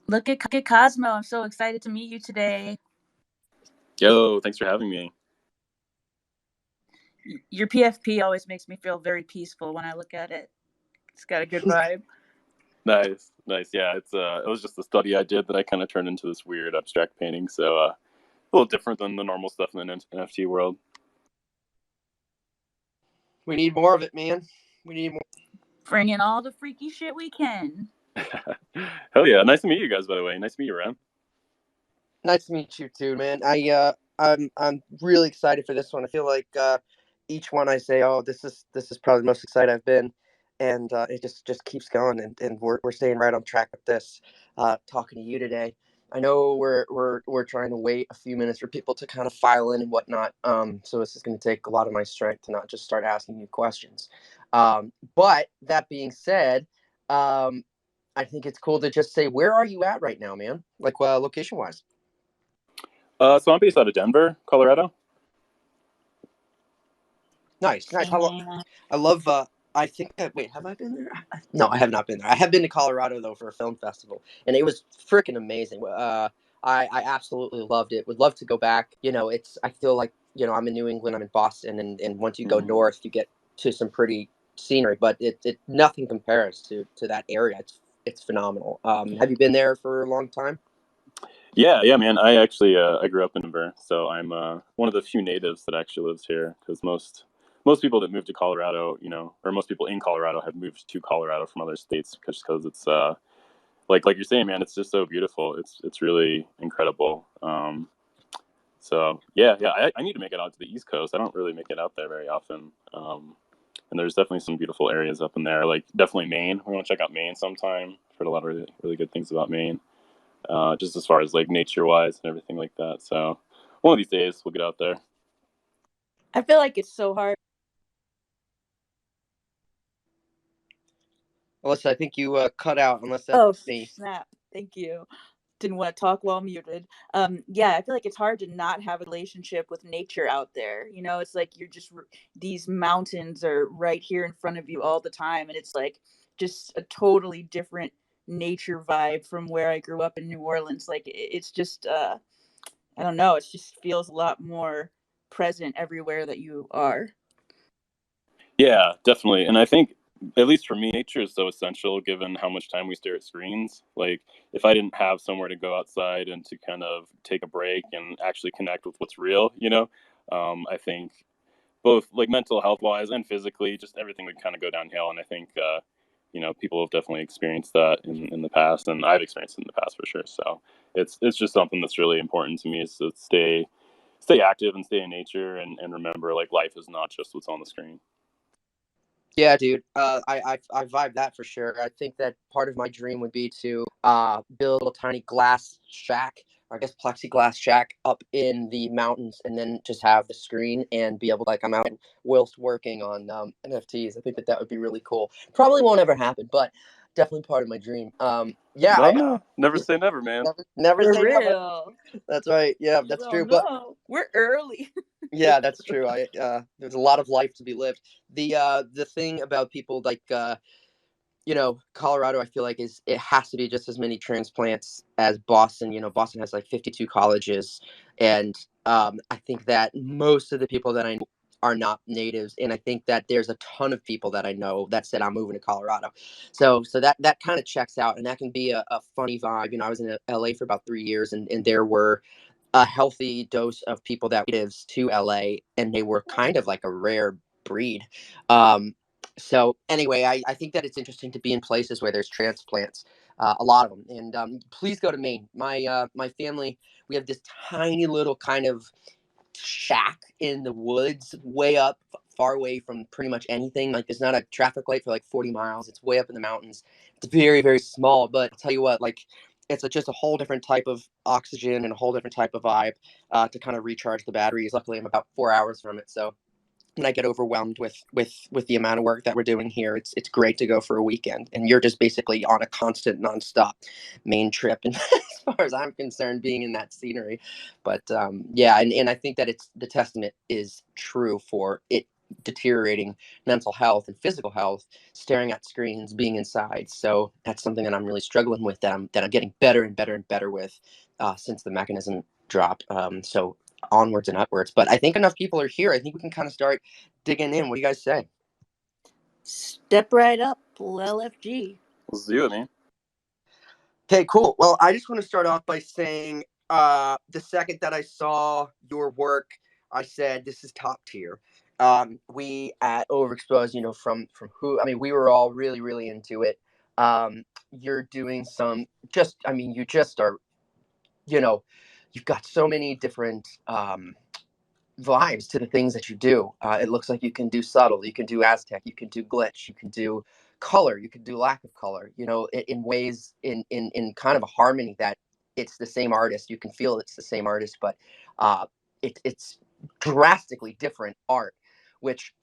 Look at Cosmo. I'm so excited to meet you today. Yo, thanks for having me. Your PFP always makes me feel very peaceful when I look at it. It's got a good vibe. Nice, nice. Yeah, it was just a study I did that I kind of turned into this weird abstract painting. So a little different than the normal stuff in the NFT world. We need more of it, man. We need more. Bring in all the freaky shit we can. Hell yeah! Nice to meet you guys, by the way. Nice to meet you, Ren. Nice to meet you too, man. I'm really excited for this one. I feel like each one I say, oh, this is probably the most excited I've been, and it just keeps going, and we're staying right on track with this. Talking to you today. I know we're trying to wait a few minutes for people to kind of file in and whatnot. So this is going to take a lot of my strength to not just start asking you questions. But that being said, um, I think it's cool to just say, where are you at right now, man? Like, location wise. So I'm based out of Denver, Colorado. Nice, nice. I love. I think. Wait, have I been there? No, I have not been there. I have been to Colorado though for a film festival, and it was freaking amazing. I absolutely loved it. Would love to go back. It's. I feel like I'm in New England. I'm in Boston, and once you go north, you get to some pretty scenery, but it nothing compares to that area. It's phenomenal. Have you been there for a long time? Yeah, man. I actually I grew up in Denver, so I'm one of the few natives that actually lives here. Because most people that move to Colorado, or most people in Colorado have moved to Colorado from other states just because it's like you're saying, man, it's just so beautiful. It's really incredible. So yeah, I need to make it out to the East Coast. I don't really make it out there very often. And there's definitely some beautiful areas up in there. Like definitely Maine. We want to check out Maine sometime. I've heard a lot of really, really good things about Maine, just as far as like nature wise and everything like that. So one of these days we'll get out there. I feel like it's so hard. Alyssa, I think you cut out. Unless that's me. Snap! Thank you. Didn't want to talk while muted. Yeah, I feel like it's hard to not have a relationship with nature out there. It's like you're just these mountains are right here in front of you all the time, and it's like just a totally different nature vibe from where I grew up in New Orleans. Like it's just I don't know, it just feels a lot more present everywhere that you are. Yeah, definitely. And I think, at least for me, nature is so essential given how much time we stare at screens. Like, if I didn't have somewhere to go outside and to kind of take a break and actually connect with what's real, I think both like mental health wise and physically, just everything would kind of go downhill. And I think, people have definitely experienced that in the past, and I've experienced it in the past for sure. So it's just something that's really important to me is to stay active and stay in nature and remember like life is not just what's on the screen. Yeah, dude. I vibe that for sure. I think that part of my dream would be to build a tiny glass shack, or I guess plexiglass shack, up in the mountains, and then just have the screen and be able to, like, I'm out whilst working on NFTs. I think that would be really cool. Probably won't ever happen, but definitely part of my dream. Yeah, No, never say never, man. never For say never. real. That's right. Yeah, You that's don't true. But know. We're early. yeah, that's true. There's a lot of life to be lived. The thing about people like Colorado, I feel like it has to be just as many transplants as Boston. Boston has like 52 colleges, and I think that most of the people that I know are not natives, and I think that there's a ton of people that I know that said I'm moving to Colorado. So that kind of checks out, and that can be a funny vibe. I was in LA for about 3 years, and there were a healthy dose of people that were natives to LA, and they were kind of like a rare breed. Um, so anyway, I think that it's interesting to be in places where there's transplants, a lot of them. And please go to Maine. My family, we have this tiny little kind of shack in the woods, way up, far away from pretty much anything. Like there's not a traffic light for like 40 miles. It's way up in the mountains. It's very, very small, but I'll tell you what, like just a whole different type of oxygen and a whole different type of vibe to kind of recharge the batteries. Luckily, I'm about 4 hours from it, so when I get overwhelmed with the amount of work that we're doing here, it's great to go for a weekend, and you're just basically on a constant nonstop main trip. And as far as I'm concerned, being in that scenery, but yeah, and I think that it's the testament is true for it. deteriorating mental health and physical health, staring at screens, being inside. So that's something that I'm really struggling with, that I'm getting better and better and better with since the mechanism drop. So onwards and upwards. But I think enough people are here. I think we can kind of start digging in. What do you guys say? Step right up, LFG. Let's do it, man. Okay, cool. Well, I just want to start off by saying the second that I saw your work, I said this is top tier. We at Overexposed, from who, I mean, we were all really, really into it. You're doing some just, I mean, you just are, you know, you've got so many different vibes to the things that you do. It looks like you can do subtle, you can do Aztec, you can do glitch, you can do color, you can do lack of color. In ways, in kind of a harmony that it's the same artist. You can feel it's the same artist, but uh, it's drastically different art, which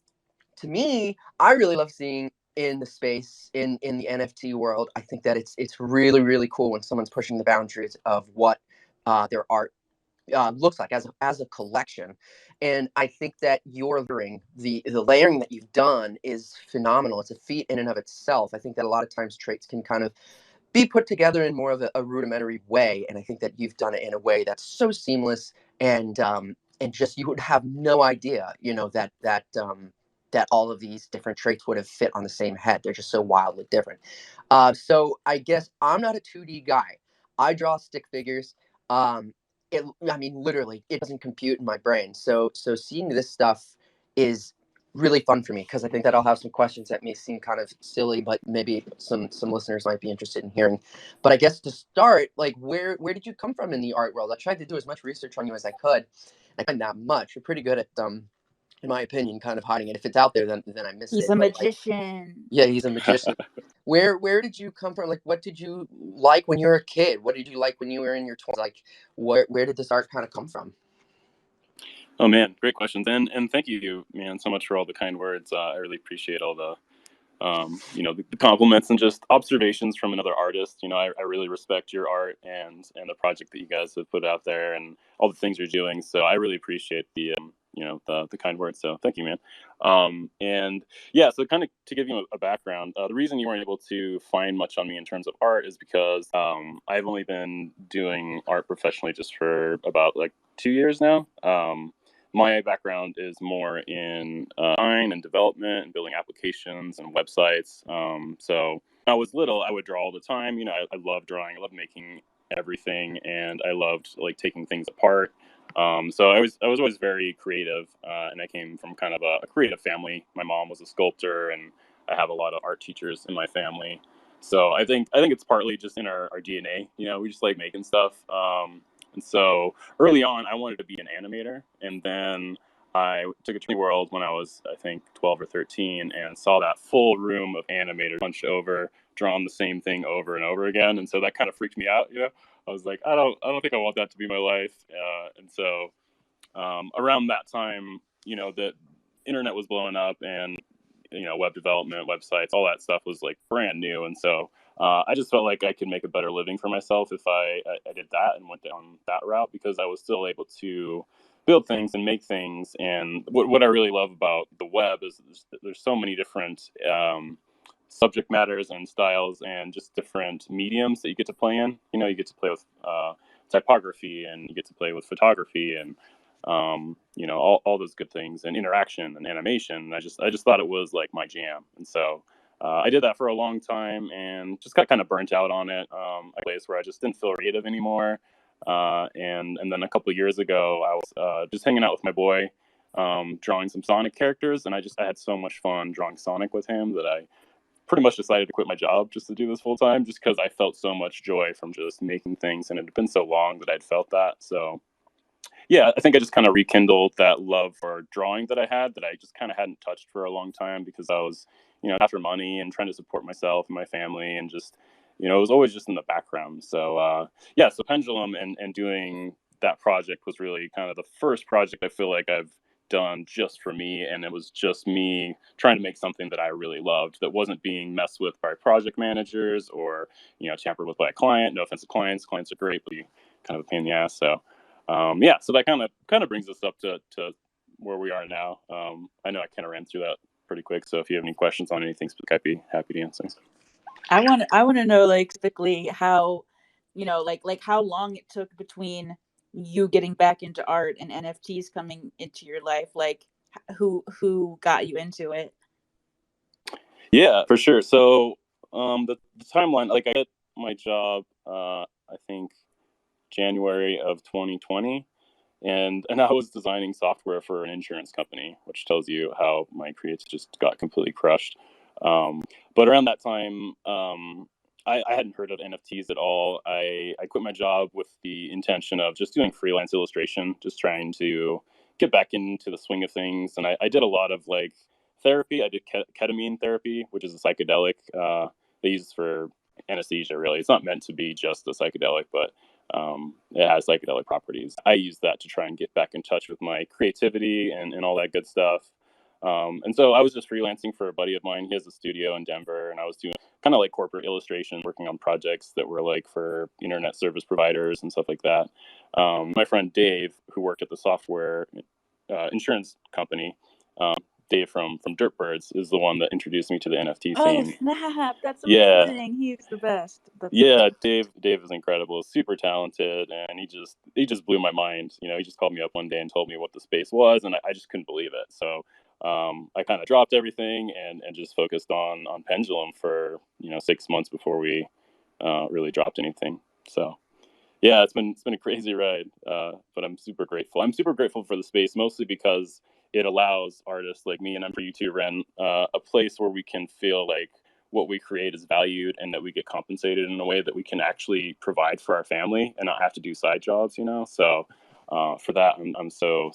to me, I really love seeing in the space in the NFT world. I think that it's really really cool when someone's pushing the boundaries of what their art looks like as a collection. And I think that the layering that you've done is phenomenal. It's a feat in and of itself. I think that a lot of times traits can kind of be put together in more of a rudimentary way, and I think that you've done it in a way that's so seamless, and just you would have no idea, that all of these different traits would have fit on the same head. They're just so wildly different. So I guess I'm not a 2D guy. I draw stick figures. Um, I mean, literally, it doesn't compute in my brain. So seeing this stuff is really fun for me, because I think that I'll have some questions that may seem kind of silly, but maybe some listeners might be interested in hearing. But I guess to start, like, where did you come from in the art world? I tried to do as much research on you as I could. I find that much. You're pretty good at in my opinion, kind of hiding it. If it's out there, then I missed He's it. a But like, magician. yeah, he's a magician. Where did you come from? Like, what did you like when you were a kid? What did you like when you were in your 20s? Like, where did this art kind of come from? Oh man, great questions, and thank you, man, so much for all the kind words. I really appreciate all the the compliments and just observations from another artist. I really respect your art and the project that you guys have put out there and all the things you're doing. So I really appreciate the kind words. So thank you, man. And yeah, so kind of to give you a background, the reason you weren't able to find much on me in terms of art is because I've only been doing art professionally just for about like 2 years now. My background is more in design and development and building applications and websites. So when I was little, I would draw all the time. I love drawing. I love making everything, and I loved like taking things apart. So I was always very creative, and I came from kind of a creative family. My mom was a sculptor, and I have a lot of art teachers in my family. So I think it's partly just in our DNA. We just like making stuff. And so early on, I wanted to be an animator, and then I took a training world when I was, I think, 12 or 13, and saw that full room of animators hunched over, drawn the same thing over and over again, and so that kind of freaked me out. I was like, I don't think I want that to be my life, and so around that time, the internet was blowing up, and web development, websites, all that stuff was like brand new, and so I just felt like I could make a better living for myself if I did that and went down that route, because I was still able to build things and make things. And what I really love about the web is there's so many different subject matters and styles and just different mediums that you get to play in. You get to play with typography, and you get to play with photography, and all those good things, and interaction and animation. I just thought it was like my jam, and so I did that for a long time and just got kind of burnt out on it. A place where I just didn't feel creative anymore. And then a couple of years ago, I was just hanging out with my boy, drawing some Sonic characters, and I had so much fun drawing Sonic with him that I pretty much decided to quit my job just to do this full time, just because I felt so much joy from just making things, and it had been so long that I'd felt that. So yeah, I think I just kind of rekindled that love for drawing that I had, that I just kind of hadn't touched for a long time, because I was, after money and trying to support myself and my family, and just, it was always just in the background. So, yeah, so Pendulum and doing that project was really kind of the first project I feel like I've done just for me. And it was just me trying to make something that I really loved, that wasn't being messed with by project managers or, tampered with by a client. No offense to clients. Clients are great, but you kind of a pain in the ass. So, yeah, so that kind of brings us up to where we are now. I know I kind of ran through that pretty quick, so if you have any questions on anything specific, I'd be happy to answer. I want to know, like, specifically how, like how long it took between you getting back into art and NFTs coming into your life. Like, who got you into it? Yeah, for sure. So the timeline, like I get my job, I think January of 2020, and I was designing software for an insurance company, which tells you how my creates just got completely crushed. But around that time, I hadn't heard of NFTs at all. I quit my job with the intention of just doing freelance illustration, just trying to get back into the swing of things. And I did a lot of like therapy. I did ketamine therapy, which is a psychedelic they use for anesthesia. Really, it's not meant to be just a psychedelic, but it has psychedelic properties. I use that to try and get back in touch with my creativity and all that good stuff. And so I was just freelancing for a buddy of mine. He has a studio in Denver, and I was doing kind of like corporate illustration, working on projects that were like for internet service providers and stuff like that. My friend Dave, who worked at the software insurance company, Dave from Dirtbirds, is the one that introduced me to the NFT Oh scene. snap! That's Yeah, amazing. He's the best. That's the yeah, best. Dave is incredible, super talented, and he just blew my mind. He just called me up one day and told me what the space was, and I just couldn't believe it. So I kind of dropped everything and just focused on Pendulum for 6 months before we really dropped anything. So yeah, it's been a crazy ride, but I'm super grateful. I'm super grateful for the space, mostly because it allows artists like me, and I'm for you too, Ren, a place where we can feel like what we create is valued and that we get compensated in a way that we can actually provide for our family and not have to do side jobs. So for that, I'm so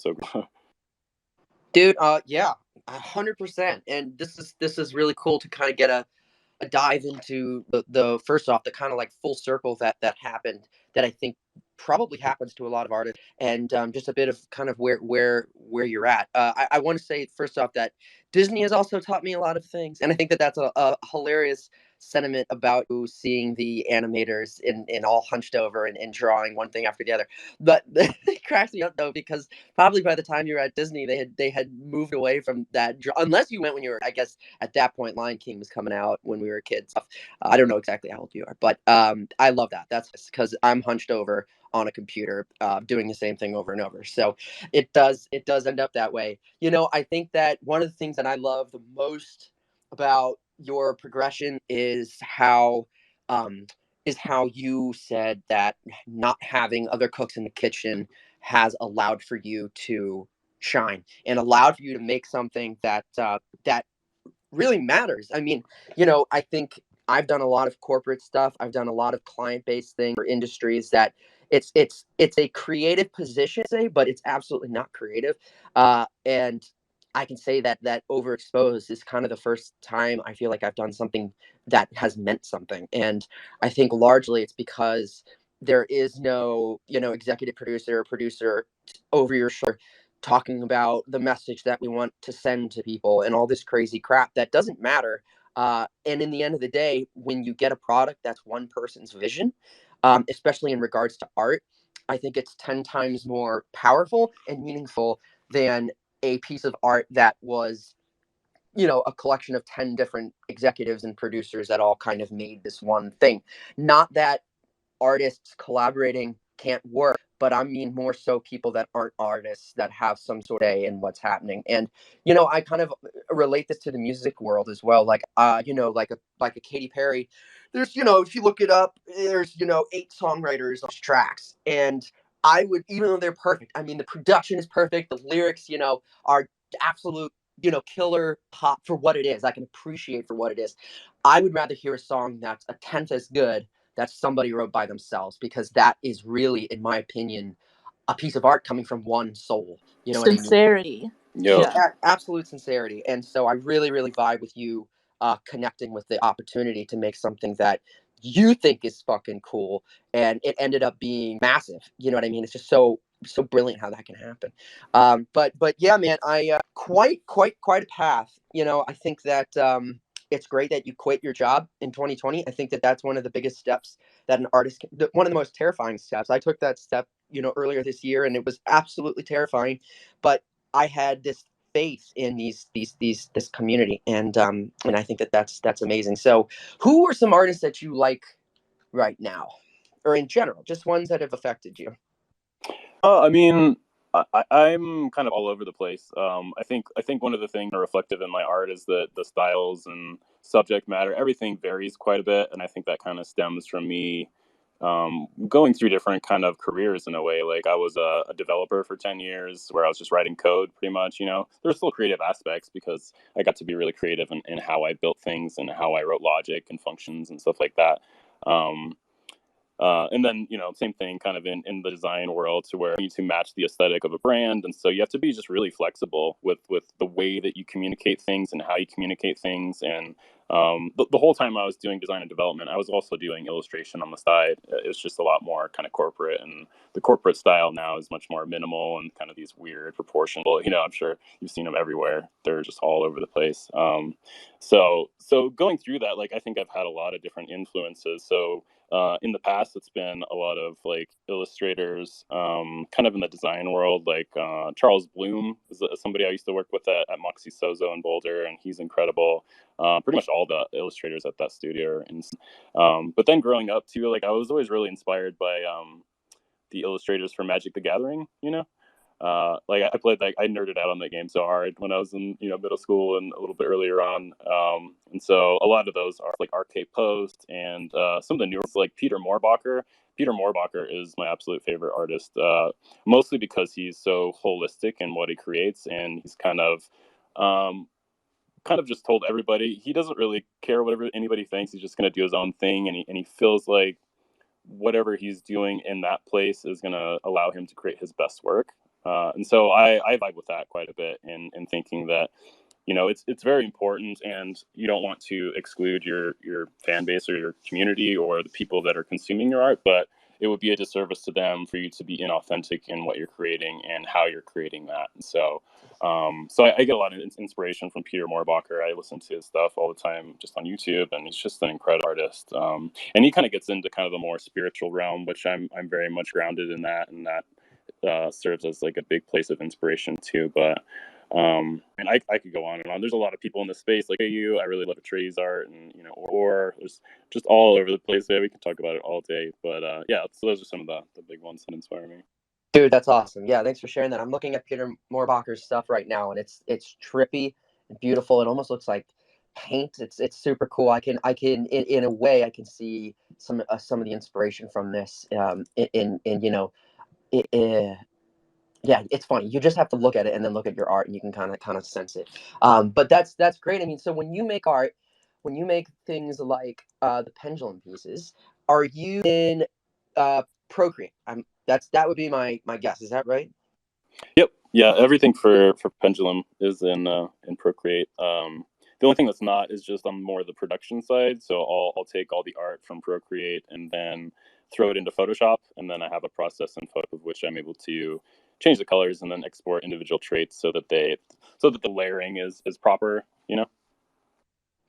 Dude, yeah, 100%. And this is really cool to kind of get a dive into the first off the kind of like full circle that happened, that I think probably happens to a lot of artists, and just a bit of kind of where you're at. I want to say first off that Disney has also taught me a lot of things, and I think that that's a hilarious sentiment about you seeing the animators in all hunched over and drawing one thing after the other. But it cracks me up though, because probably by the time you were at Disney, they had moved away from that. Unless you went when you were, I guess, at that point, Lion King was coming out when we were kids. I don't know exactly how old you are, but I love that. That's because I'm hunched over on a computer, doing the same thing over and over. So it does end up that way. I think that one of the things that I love the most about your progression um, is how you said that not having other cooks in the kitchen has allowed for you to shine and allowed for you to make something that really matters. I mean, I think I've done a lot of corporate stuff. I've done a lot of client-based things for industries that it's a creative position, say, but it's absolutely not creative. And I can say that overexposed is kind of the first time I feel like I've done something that has meant something. And I think largely it's because there is no, executive producer or producer over your shoulder talking about the message that we want to send to people and all this crazy crap that doesn't matter. And in the end of the day, when you get a product that's one person's vision, especially in regards to art, I think it's 10 times more powerful and meaningful than a piece of art that was, a collection of 10 different executives and producers that all kind of made this one thing. Not that artists collaborating can't work, but I mean more so people that aren't artists that have some sort of say in what's happening. And I kind of relate this to the music world as well. Like like a Katy Perry. There's if you look it up, there's 8 songwriters on tracks, and I would, even though they're perfect. I mean, the production is perfect, the lyrics are absolute killer pop for what it is. I can appreciate for what it is. I would rather hear a song that's a tenth as good that somebody wrote by themselves, because that is really, in my opinion, a piece of art coming from one soul. You know what I mean? Sincerity. yo. Yeah. Absolute sincerity. And so I really, really vibe with you, connecting with the opportunity to make something that you think is fucking cool, and it ended up being massive. You know what I mean? It's just so brilliant how that can happen. But yeah, man, I quite a path. I think that it's great that you quit your job in 2020. I think that that's one of the biggest steps that an artist can, one of the most terrifying steps. I took that step, earlier this year, and it was absolutely terrifying. But I had this faith in this community, and I think that that's amazing. So, who are some artists that you like right now, or in general, just ones that have affected you? I mean, I'm kind of all over the place. I think one of the things that are reflective in my art is that the styles and subject matter, everything varies quite a bit, and I think that kind of stems from me going through different kind of careers in a way. Like I was a developer for 10 years, where I was just writing code pretty much. There's still creative aspects because I got to be really creative in how I built things and how I wrote logic and functions and stuff like that. Um, and then, same thing kind of in the design world to where you need to match the aesthetic of a brand. And so you have to be just really flexible with the way that you communicate things and how you communicate things. And the whole time I was doing design and development, I was also doing illustration on the side. It's just a lot more kind of corporate. And the corporate style now is much more minimal and kind of these weird proportional, I'm sure you've seen them everywhere. They're just all over the place. So going through that, like, I think I've had a lot of different influences. So in the past, it's been a lot of like illustrators, kind of in the design world. Like Charles Bloom is somebody I used to work with at Moxie Sozo in Boulder, and he's incredible. Pretty much all the illustrators at that studio. And but then growing up too, like I was always really inspired by the illustrators for Magic the Gathering. Like I played, like I nerded out on that game so hard when I was in middle school and a little bit earlier on, and so a lot of those are like Arcade Post and some of the newer like Peter Moorbacher. Peter Moorbacher is my absolute favorite artist, mostly because he's so holistic in what he creates, and he's kind of just told everybody he doesn't really care whatever anybody thinks. He's just going to do his own thing, and he feels like whatever he's doing in that place is going to allow him to create his best work. And so I vibe with that quite a bit in thinking that, it's very important, and you don't want to exclude your fan base or your community or the people that are consuming your art, but it would be a disservice to them for you to be inauthentic in what you're creating and how you're creating that. And so I get a lot of inspiration from Peter Moorbacher. I listen to his stuff all the time just on YouTube, and he's just an incredible artist. And he kind of gets into kind of the more spiritual realm, which I'm very much grounded in that, and that serves as like a big place of inspiration too. But and I could go on and on. There's a lot of people in this space like you. I really love Trey's art, and or there's just all over the place. Yeah, we can talk about it all day. But yeah, so those are some of the big ones that inspire me. Dude, that's awesome. Yeah, thanks for sharing that. I'm looking at Peter Moorbacher's stuff right now, and it's trippy and beautiful. It almost looks like paint. It's super cool. I can in a way I can see some of the inspiration from this. In it, yeah, it's funny. You just have to look at it and then look at your art, and you can kind of sense it. But that's great. I mean, so when you make art, when you make things like the pendulum pieces, are you in Procreate? That would be my guess. Is that right? Yep. Yeah. Everything for Pendulum is in Procreate. The only thing that's not is just on more the production side. So I'll take all the art from Procreate and then throw it into Photoshop, and then I have a process in Photoshop of which I'm able to change the colors and then export individual traits so that the layering is proper.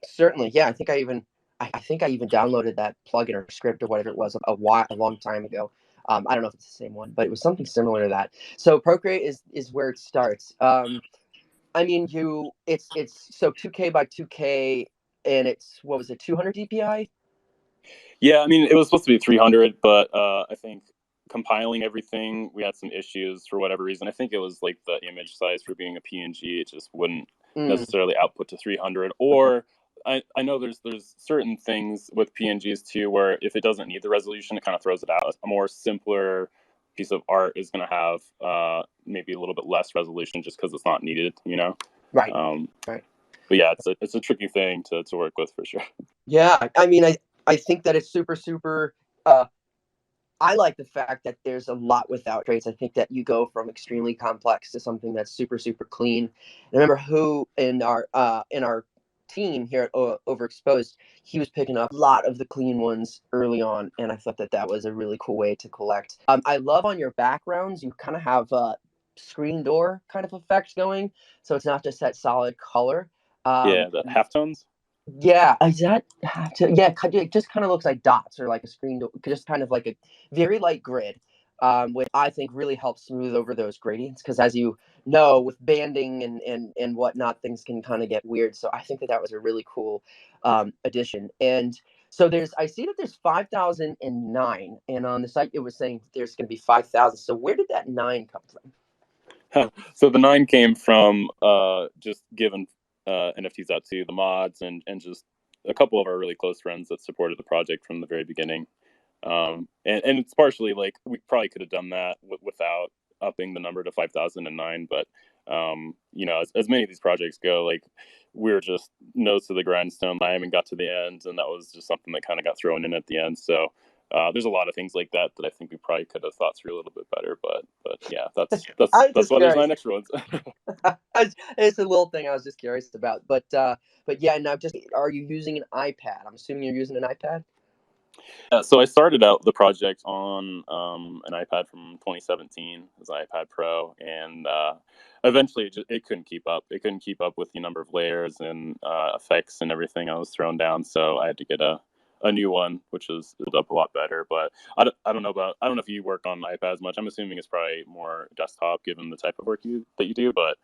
Certainly. Yeah, I think I even downloaded that plugin or script or whatever it was a long time ago. I don't know if it's the same one, but it was something similar to that. So Procreate is where it starts. I mean, it's so 2K by 2K, and it's what was it, 200 DPI? Yeah, I mean, it was supposed to be 300, but I think compiling everything, we had some issues for whatever reason. I think it was like the image size for being a PNG; it just wouldn't Mm, necessarily output to 300. okay. Or I know there's certain things with PNGs too, where if it doesn't need the resolution, it kind of throws it out. A more simpler piece of art is going to have maybe a little bit less resolution just because it's not needed. Right. Um, Right. but yeah, it's a tricky thing to work with for sure. Yeah. I mean, I think that it's super super. Uh, I like the fact that there's a lot without traits. I think that you go from extremely complex to something that's super super clean. I remember who in our team here at Overexposed, he was picking up a lot of the clean ones early on, and I thought that that was a really cool way to collect. I love on your backgrounds you kind of have a screen door kind of effect going, so it's not just that solid color. Um, Yeah, the halftones. yeah, is that yeah, it just kind of looks like dots or like a screen, just kind of like a very light grid. which I think really helps smooth over those gradients. Because as you know, with banding and whatnot, things can kind of get weird. So I think that that was a really cool addition. And so I see that there's 5,009, and on the site it was saying there's going to be 5,000. So where did that nine come from? So the nine came from just giving NFTs out to the mods and just a couple of our really close friends that supported the project from the very beginning. And it's partially like we probably could have done that without upping the number to 5,009, but as many of these projects go, like we were just nose to the grindstone. I haven't got to the end, and that was just something that kind of got thrown in at the end. So there's a lot of things like that that I think we probably could have thought through a little bit better. But yeah, that's that's I'm that's just why there's curious. nine extra ones. It's a little thing I was just curious about, but yeah. Now, just are you using an iPad? I'm assuming you're using an iPad. So I started out the project on an iPad from 2017, as an iPad Pro, and eventually it couldn't keep up. It couldn't keep up with the number of layers and effects and everything I was throwing down. So I had to get a new one, which is up a lot better. But I don't know if you work on iPads much. I'm assuming it's probably more desktop, given the type of work that you do. But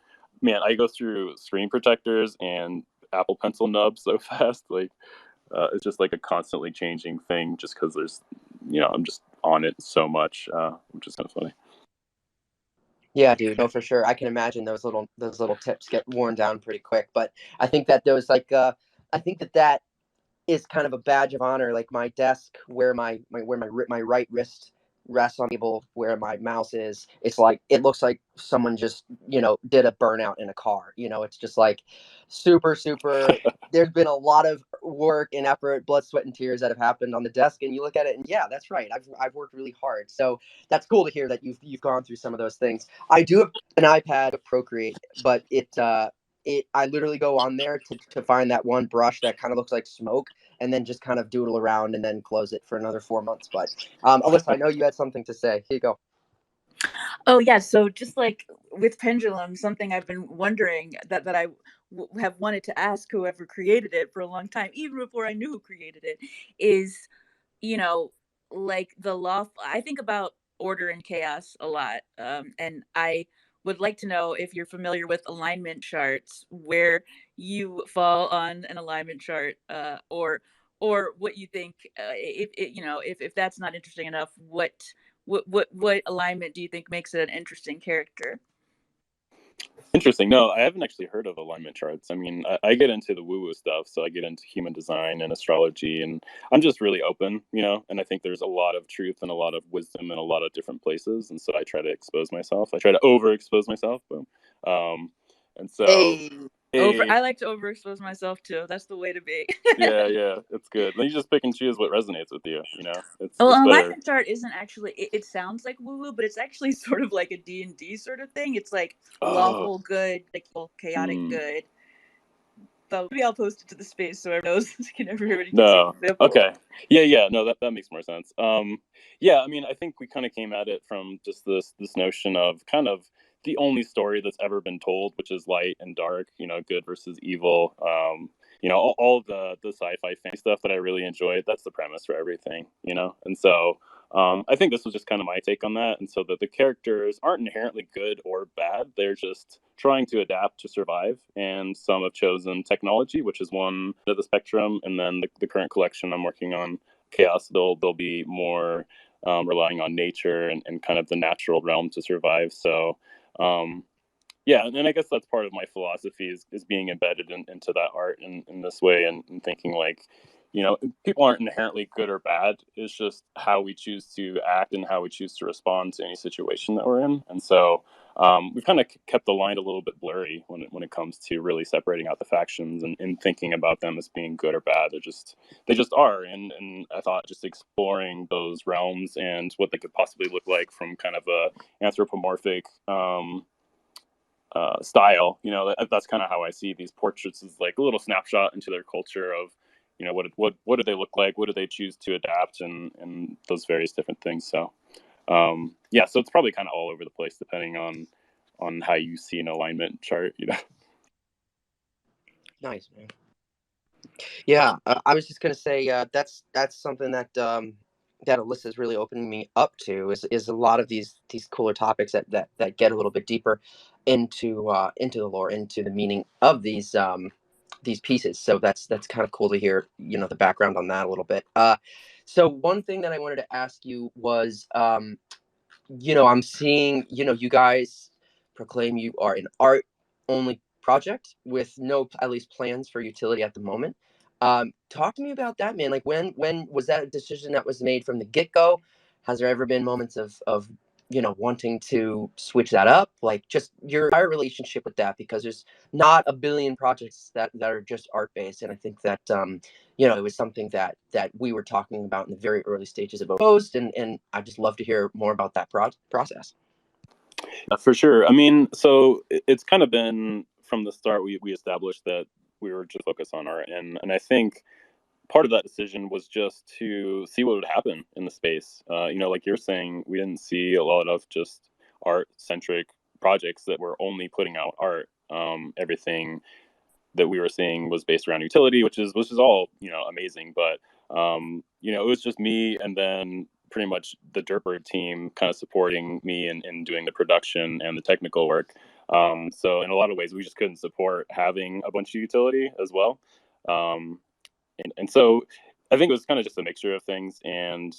man, I go through screen protectors and Apple Pencil nubs so fast, like it's just like a constantly changing thing just because I'm just on it so much, which is kind of funny. Yeah, dude. No, for sure. I can imagine those little tips get worn down pretty quick. But I think that those I think that that is kind of a badge of honor. Like my desk, where my right wrist rests on the table, where my mouse is, it's like it looks like someone just did a burnout in a car. It's just like super super. There's been a lot of work and effort, blood, sweat, and tears that have happened on the desk, and you look at it, and yeah, that's right. I've worked really hard, so that's cool to hear that you've gone through some of those things. I do have an iPad Procreate, but I literally go on there to find that one brush that kind of looks like smoke, and then just kind of doodle around and then close it for another 4 months. But Alyssa, I know you had something to say. Here you go. Oh yeah, so just like with Pendulum, something I've been wondering that have wanted to ask whoever created it for a long time, even before I knew who created it, is you know like the law. I think about order and chaos a lot, and I would like to know if you're familiar with alignment charts, where you fall on an alignment chart, or what you think. If that's not interesting enough, what alignment do you think makes it an interesting character? Interesting. No, I haven't actually heard of alignment charts. I mean, I get into the woo-woo stuff, so I get into human design and astrology, and I'm just really open, and I think there's a lot of truth and a lot of wisdom in a lot of different places, and so I try to expose myself. I try to overexpose myself. Boom. And so, Hey, hey, I like to overexpose myself too. That's the way to be. yeah, it's good. Then you just pick and choose what resonates with you. Well, It's an better. alignment chart isn't actually. It sounds like woo woo, but it's actually sort of like a D&D sort of thing. It's like Oh, lawful good, like chaotic hmm. good. But maybe I'll post it to the space so everyone knows. Everybody can see an No. example. Okay. Yeah. No, that makes more sense. Yeah. I mean, I think we kind of came at it from just this notion of kind of the only story that's ever been told, which is light and dark. Good versus evil. All the sci-fi fantasy stuff that I really enjoyed. That's the premise for everything. And so I think this was just kind of my take on that. And so that the characters aren't inherently good or bad. They're just trying to adapt to survive. And some have chosen technology, which is one end of the spectrum. And then the current collection I'm working on, Chaos, they'll be more relying on nature and kind of the natural realm to survive. So, yeah, and I guess that's part of my philosophy is being embedded into that art in this way and thinking like, people aren't inherently good or bad. It's just how we choose to act and how we choose to respond to any situation that we're in. And so we've kind of kept the line a little bit blurry when it comes to really separating out the factions and thinking about them as being good or bad. They just are. And I thought just exploring those realms and what they could possibly look like from kind of a anthropomorphic style. That's kind of how I see these portraits, as like a little snapshot into their culture of, what do they look like, what do they choose to adapt, and those various different things. So, yeah, so it's probably kind of all over the place depending on how you see an alignment chart. nice man. Yeah, I was just gonna say that's something that that Alyssa is really opening me up to is a lot of these cooler topics that get a little bit deeper into the lore, into the meaning of these pieces. So that's kind of cool to hear, you know, the background on that a little bit. So one thing that I wanted to ask you was, you know, I'm seeing, you know, you guys proclaim you are an art only project with no, at least, plans for utility at the moment. Talk to me about that, man. Like, when was that a decision that was made from the get go? Has there ever been moments of you know, wanting to switch that up? Like, just your entire relationship with that, because there's not a billion projects that are just art based, and I think that you know, it was something that we were talking about in the very early stages of Opposed, and I'd just love to hear more about that process. For sure. I mean, so it's kind of been from the start. We established that we were just focused on art, and I think part of that decision was just to see what would happen in the space. You know, like you're saying, we didn't see a lot of just art centric projects that were only putting out art. Everything that we were seeing was based around utility, which is all, you know, amazing. But you know, it was just me and then pretty much the Dirtbird team kind of supporting me in doing the production and the technical work. So in a lot of ways, we just couldn't support having a bunch of utility as well. Um, and so I think it was kind of just a mixture of things, and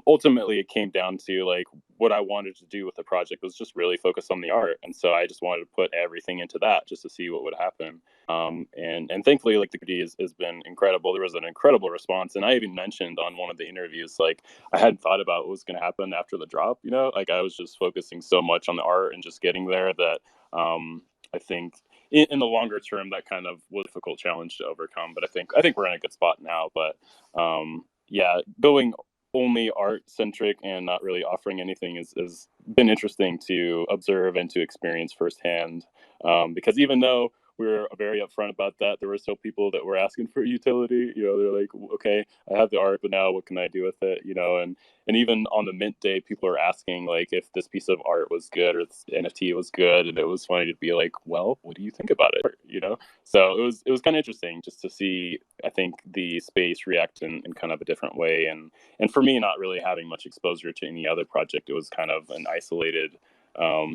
ultimately it came down to like what I wanted to do with the project was just really focus on the art, and so I just wanted to put everything into that just to see what would happen. And thankfully, like the community has been incredible. There was an incredible response, and I even mentioned on one of the interviews like I hadn't thought about what was going to happen after the drop. You know, like I was just focusing so much on the art and just getting there that I think in the longer term that kind of was a difficult challenge to overcome. But I think we're in a good spot now. But yeah, going only art centric and not really offering anything is been interesting to observe and to experience firsthand. Because even though we were very upfront about that, there were still people that were asking for utility. You know, they're like, okay, I have the art, but now what can I do with it? You know, and even on the mint day, people are asking like if this piece of art was good or this NFT was good, and it was funny to be like, well, what do you think about it? You know, so it was kind of interesting just to see. I think the space react in kind of a different way, and for me, not really having much exposure to any other project, it was kind of an isolated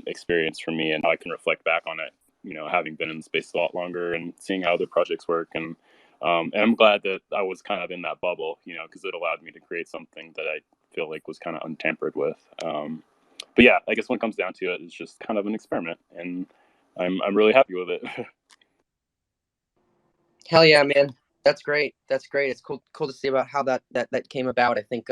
experience for me, and I can reflect back on it. You know, having been in the space a lot longer and seeing how other projects work, and I'm glad that I was kind of in that bubble, you know, because it allowed me to create something that I feel like was kind of untampered with. But yeah, I guess when it comes down to it, it's just kind of an experiment, and I'm really happy with it. Hell yeah, man. That's great. That's great. It's cool to see about how that came about. I think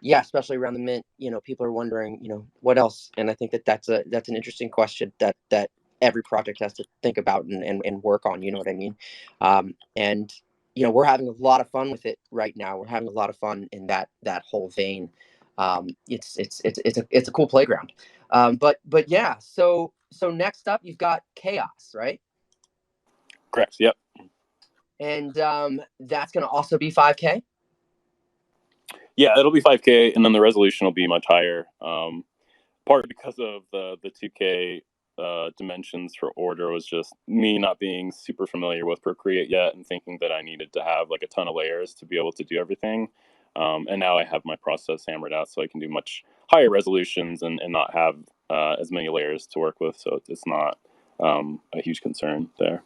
yeah, especially around the mint, you know, people are wondering, you know, what else? And I think that's an interesting question that every project has to think about and work on, you know what I mean? And you know, we're having a lot of fun with it right now. We're having a lot of fun in that whole vein. It's a cool playground. But yeah, so next up you've got Chaos, right? Correct. Yep. And that's going to also be 5K. Yeah, it'll be 5K, and then the resolution will be much higher. Part because of the 2K dimensions for order was just me not being super familiar with Procreate yet, and thinking that I needed to have like a ton of layers to be able to do everything. And now I have my process hammered out, so I can do much higher resolutions and not have as many layers to work with. So it's not a huge concern there.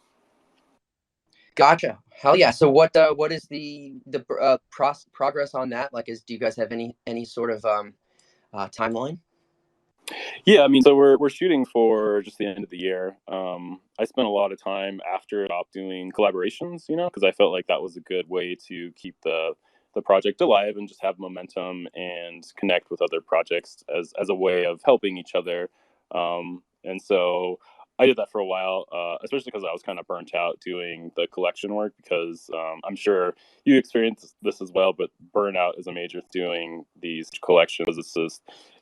Gotcha. Hell yeah. So what is the progress on that? Like, do you guys have any sort of timeline? Yeah, I mean, so we're shooting for just the end of the year. I spent a lot of time after it off doing collaborations, you know, because I felt like that was a good way to keep the project alive and just have momentum and connect with other projects as a way of helping each other. And so I did that for a while, especially because I was kind of burnt out doing the collection work. Because I'm sure you experience this as well, but burnout is a major doing these collections.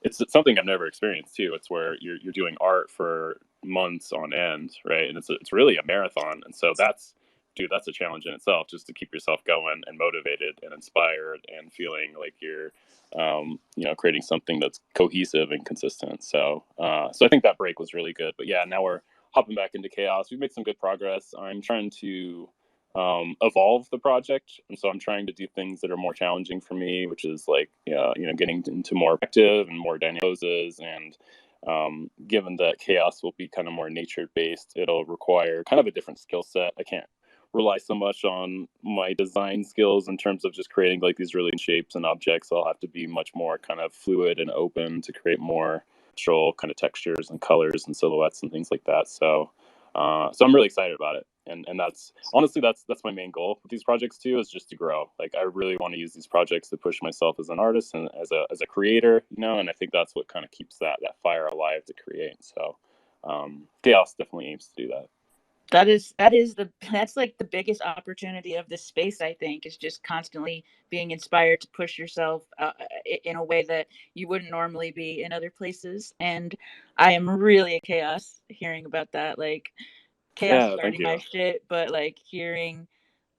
It's something I've never experienced too. It's where you're doing art for months on end, right? And it's really a marathon. And so that's a challenge in itself, just to keep yourself going and motivated and inspired and feeling like you're you know, creating something that's cohesive and consistent. So I think that break was really good. But yeah, now we're hopping back into chaos. We've made some good progress. I'm trying to evolve the project. And so I'm trying to do things that are more challenging for me, which is like, getting into more active and more dynamic poses. And given that chaos will be kind of more nature based, it'll require kind of a different skill set. I can't rely so much on my design skills in terms of just creating like these really shapes and objects. I'll have to be much more kind of fluid and open to create more natural kind of textures and colors and silhouettes and things like that. So I'm really excited about it, and that's honestly that's my main goal with these projects too, is just to grow. Like I really want to use these projects to push myself as an artist and as a creator, and I think that's what kind of keeps that fire alive to create. So Chaos definitely aims to do that. That's like the biggest opportunity of this space, I think, is just constantly being inspired to push yourself in a way that you wouldn't normally be in other places. And I am really a chaos hearing about that. Like chaos Yeah, thank starting my you. shit, but like hearing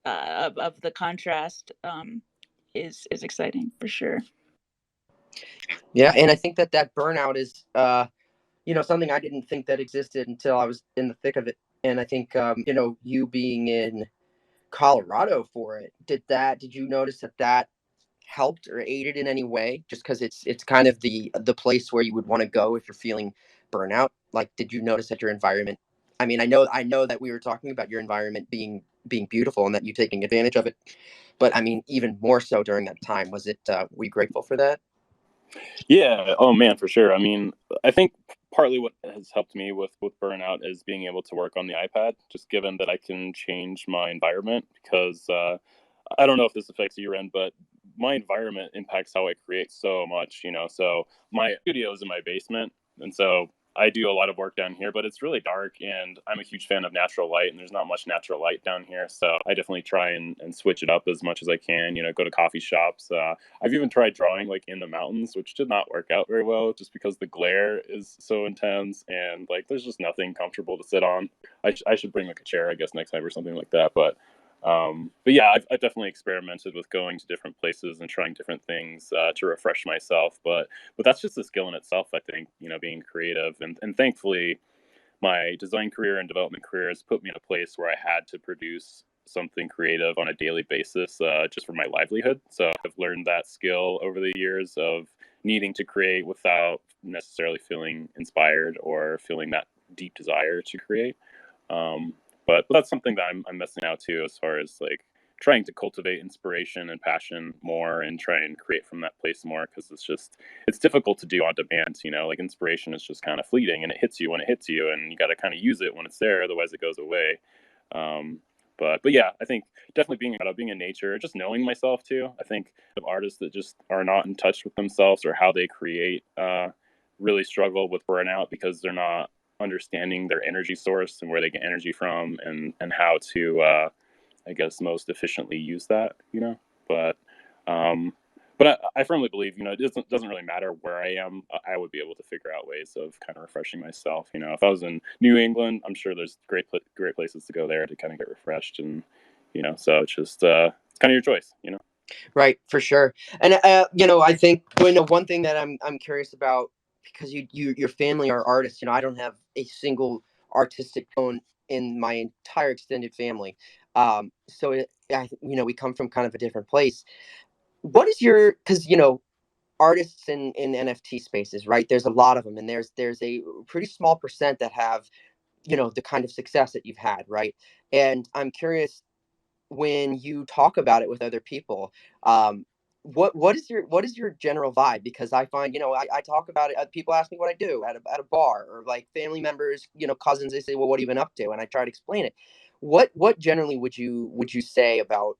of the contrast is exciting for sure. Yeah, and I think that burnout is something I didn't think that existed until I was in the thick of it. And I think you being in Colorado for it, did you notice that helped or aided in any way? Just because it's kind of the place where you would want to go if you're feeling burnout. Like, did you notice that your environment? I mean, I know that we were talking about your environment being beautiful and that you taking advantage of it, but I mean, even more so during that time, was it? Were you grateful for that? Yeah. Oh man, for sure. I mean, I think partly what has helped me with burnout is being able to work on the iPad, just given that I can change my environment. Because I don't know if this affects your end, but my environment impacts how I create so much. So my studio is in my basement, and so I do a lot of work down here, but it's really dark, and I'm a huge fan of natural light, and there's not much natural light down here. So I definitely try and switch it up as much as I can. Go to coffee shops. I've even tried drawing like in the mountains, which did not work out very well, just because the glare is so intense, and like there's just nothing comfortable to sit on. I should bring like a chair, I guess, next time or something like that. But yeah, I've definitely experimented with going to different places and trying different things to refresh myself. But that's just a skill in itself, I think. Being creative, and thankfully, my design career and development career has put me in a place where I had to produce something creative on a daily basis just for my livelihood. So I've learned that skill over the years of needing to create without necessarily feeling inspired or feeling that deep desire to create. Um, but that's something that I'm missing out too, as far as like trying to cultivate inspiration and passion more and try and create from that place more, because it's difficult to do on demand. Like inspiration is just kind of fleeting, and it hits you when it hits you, and you got to kind of use it when it's there, otherwise it goes away. um, but yeah, I think definitely being in nature, just knowing myself too. I think of artists that just are not in touch with themselves or how they create really struggle with burnout, because they're not understanding their energy source and where they get energy from, and how to I guess most efficiently use that. But um, but I firmly believe it doesn't really matter where I am. I would be able to figure out ways of kind of refreshing myself. If I was in New England, I'm sure there's great places to go there to kind of get refreshed, and so it's kind of your choice. Right, for sure. And I think one thing that I'm curious about, because your family are artists. I don't have a single artistic tone in my entire extended family. So we come from kind of a different place. What is your, because artists in NFT spaces, right? There's a lot of them, and there's a pretty small percent that have the kind of success that you've had, right? And I'm curious, when you talk about it with other people, um, what is your general vibe? Because I find, I talk about it, people ask me what I do at a bar, or like family members, cousins, they say, well, what have you been up to? And I try to explain it. What generally would you say about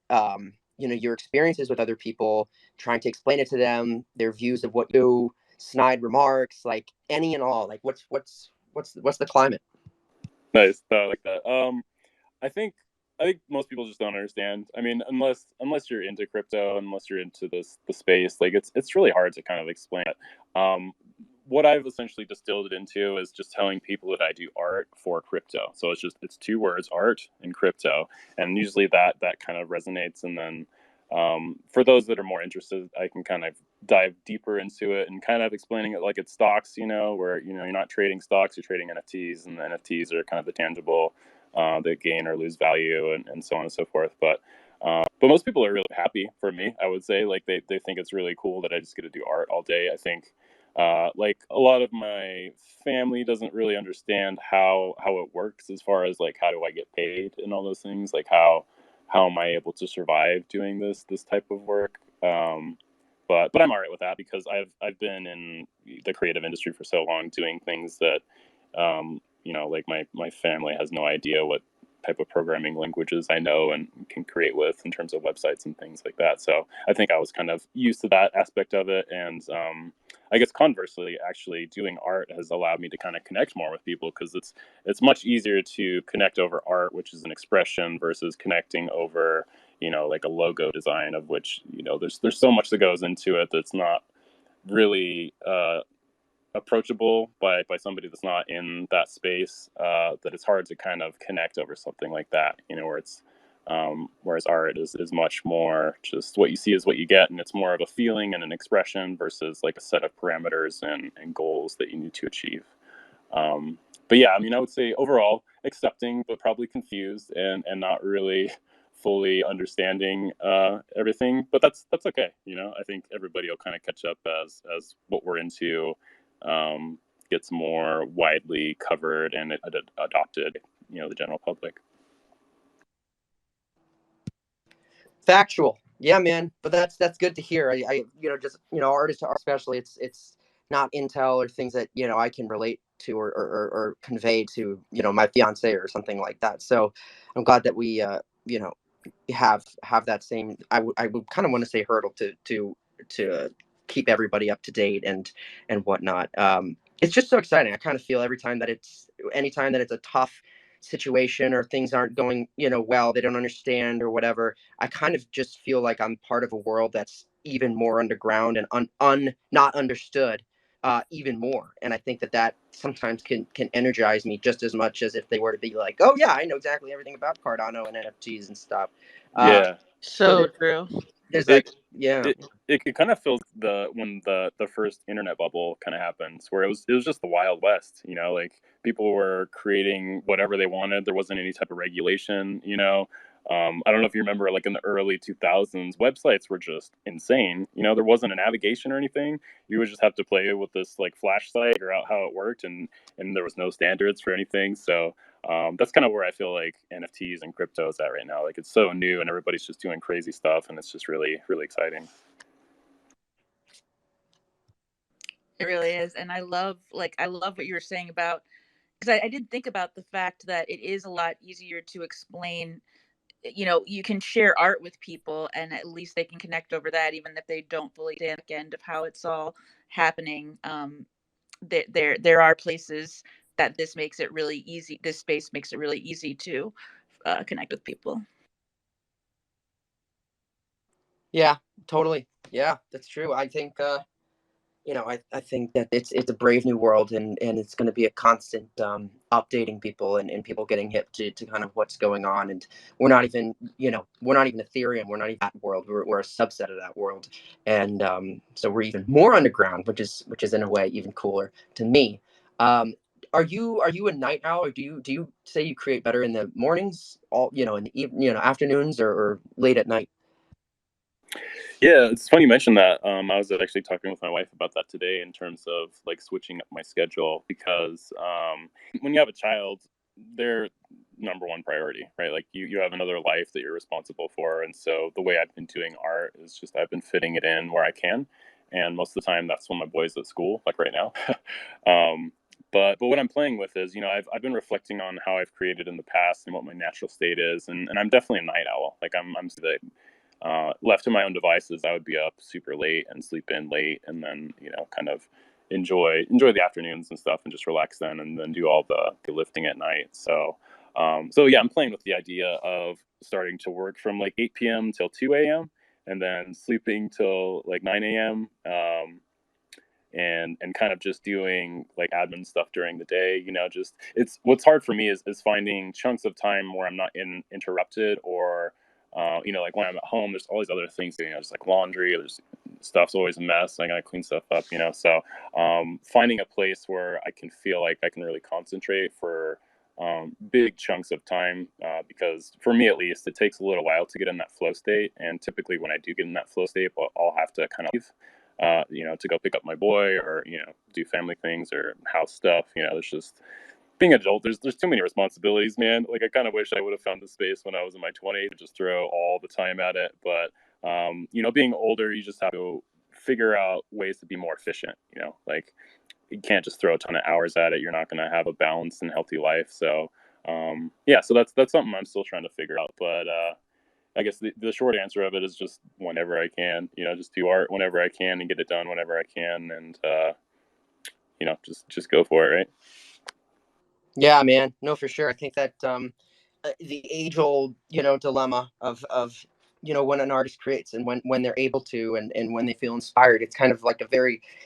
your experiences with other people, trying to explain it to them, their views of what you snide remarks, like any and all, like what's the climate? Nice. No, I like that. I think most people just don't understand. I mean, unless you're into crypto, unless you're into the space, like it's really hard to kind of explain it. What I've essentially distilled it into is just telling people that I do art for crypto. So it's two words, art and crypto, and usually that kind of resonates. And then for those that are more interested, I can kind of dive deeper into it and kind of explaining it like it's stocks, where you're not trading stocks, you're trading NFTs, and the NFTs are kind of the tangible that gain or lose value and so on and so forth. But most people are really happy for me. I would say like they think it's really cool that I just get to do art all day. I think like a lot of my family doesn't really understand how it works as far as like how do I get paid and all those things. Like how am I able to survive doing this type of work? But I'm alright with that because I've been in the creative industry for so long, doing things that like my family has no idea what type of programming languages I know and can create with in terms of websites and things like that. So I think I was kind of used to that aspect of it, and I guess conversely, actually doing art has allowed me to kind of connect more with people because it's much easier to connect over art, which is an expression, versus connecting over like a logo design, of which there's so much that goes into it that's not really approachable by somebody that's not in that space, that it's hard to kind of connect over something like that, where it's whereas art is much more just what you see is what you get, and it's more of a feeling and an expression versus like a set of parameters and goals that you need to achieve. But yeah, I mean, I would say overall accepting, but probably confused and not really fully understanding everything. But that's okay. I think everybody will kind of catch up as what we're into um, gets more widely covered and adopted. The general public. Factual. Yeah, man. But that's good to hear. I just artists to art especially, it's not intel or things that I can relate to or convey to my fiance or something like that. So I'm glad that we have that same. I would kind of want to say hurdle to keep everybody up to date and whatnot. It's just so exciting. I kind of feel every time that anytime that it's a tough situation or things aren't going well, they don't understand or whatever, I kind of just feel like I'm part of a world that's even more underground and not understood even more. And I think that sometimes can energize me just as much as if they were to be like, oh yeah, I know exactly everything about Cardano and NFTs and stuff. Uh, Yeah. so So true. there's that. It Yeah. it kind of feels when the first internet bubble kind of happens, where it was just the wild west. Like people were creating whatever they wanted. There wasn't any type of regulation. I don't know if you remember, like in the early 2000s, websites were just insane. There wasn't a navigation or anything. You would just have to play with this like flash site, figure out how it worked, and there was no standards for anything. So that's kind of where I feel like NFTs and crypto is at right now. Like it's so new and everybody's just doing crazy stuff, and it's just really, really exciting. It really is. And I love what you were saying about, because I did think about the fact that it is a lot easier to explain. You can share art with people and at least they can connect over that, even if they don't fully understand the end of how it's all happening. There are places that this space makes it really easy to connect with people. Yeah, totally. Yeah, that's true. I think I think that it's a brave new world, and it's going to be a constant updating people and people getting hip to kind of what's going on. And we're not even Ethereum. Are not even that world. We're a subset of that world, and so we're even more underground, which is in a way even cooler to me. Um, are you a night owl, or do you say you create better in the mornings, all in the afternoons, or late at night? Yeah, it's funny you mentioned that. I was actually talking with my wife about that today in terms of like switching up my schedule because when you have a child, they're number one priority, right? Like you have another life that you're responsible for, and so the way I've been doing art is just I've been fitting it in where I can, and most of the time that's when my boy's at school, like right now. But what I'm playing with is, I've been reflecting on how I've created in the past and what my natural state is, and I'm definitely a night owl. Like I'm the left to my own devices, I would be up super late and sleep in late, and then kind of enjoy the afternoons and stuff, and just relax then, and then do all the lifting at night. So yeah, I'm playing with the idea of starting to work from like 8 p.m. till 2 a.m. and then sleeping till like 9 a.m. And kind of just doing like admin stuff during the day. Just it's what's hard for me is finding chunks of time where I'm not interrupted, or like when I'm at home, there's all these other things, just like laundry, there's stuff's always a mess, I gotta clean stuff up, so finding a place where I can feel like I can really concentrate for big chunks of time, because for me at least, it takes a little while to get in that flow state. And typically, when I do get in that flow state, I'll have to kind of leave, to go pick up my boy, or do family things or house stuff. There's just being an adult. There's too many responsibilities, man. Like, I kind of wish I would have found the space when I was in my 20s to just throw all the time at it. But being older, you just have to figure out ways to be more efficient. Like, you can't just throw a ton of hours at it. You're not going to have a balanced and healthy life. So so that's something I'm still trying to figure out. But I guess the short answer of it is just whenever I can. Just do art whenever I can and get it done whenever I can, and just go for it, right? Yeah, man. No, for sure. I think that the age old, dilemma of when an artist creates and when they're able to and when they feel inspired, it's kind of like